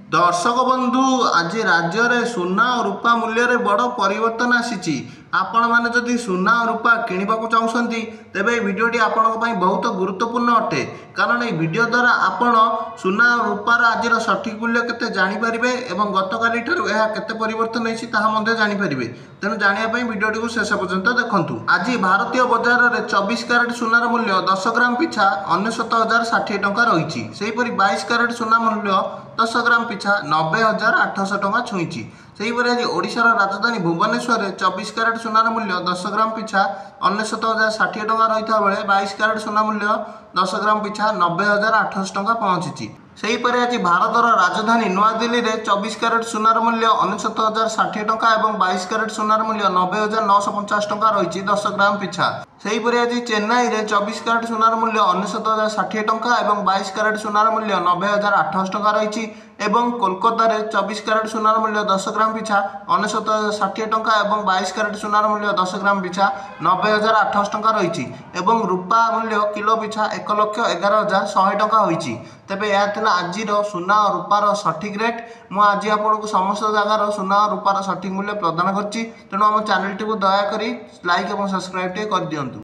दर्शक बंधु आज राज्य में सुना और रूपा मूल्य बड़ परिवर्तन आसी आपण मैंने जदि सुना और रूपा किणवाक चाहते तेरे भिडटी आपण बहुत गुरुत्वपूर्ण अटे कारण ये वीडियो द्वारा आपण सुना और रूपार आज सठिक मूल्य के जानीपारे और गतकाली केते परिवर्तन होती जानीपारे तेणु जानापी भिडटी को शेष पर्यंत देखूँ। आज भारतीय बजार में 24 क्यारेट सुनार मूल्य 10 ग्राम पिछा 99,060 टंका रही। सेहीपरि 22 क्यारेट सुना मूल्य 10 ग्राम पिछा 90,800 टंका छुई। सेहीपरि आज ओडिशार राजधानी भुवनेश्वर में 24 क्यारेट सुनार मूल्य 10 ग्राम पिछा 99,060 टंका रही बेले 22 क्यारेट सुना मूल्य 10 ग्राम पिछा 90,800 टंका पहुंची। सेहीपरि आज भारतर राजधानी नुआदिल्ली में 24 क्यारेट सुनार मूल्य 99,060 टंका और 22 क्यारेट सुनार मूल्य 90,950 टंका रही 10 ग्राम पिछा। सेहीपरि आज चेन्नई में 24 क्यारेट सुनार मूल्य 99,060 टंका और 22 क्यारेट सुनार मूल्य 90,800 टंका रही एवं कोलकाता में 24 क्यारेट सुनार मूल्य 10 ग्राम पिछा 99,060 टंका और 22 क्यारेट सुनार मूल्य 10 ग्राम पिछा 90,800 टंका रही एवं रूपा मूल्य किलो पिछा 1,11,100 टंका होती। तेबे यह आज सुना और रूपार सठिक रेट मुझे आपको समस्त जगार सुना और रूपार सठिक मूल्य प्रदान करछि। तेणु आम चैनल टी को दयाकोरी लाइक और सब्सक्राइब कर दियंतु।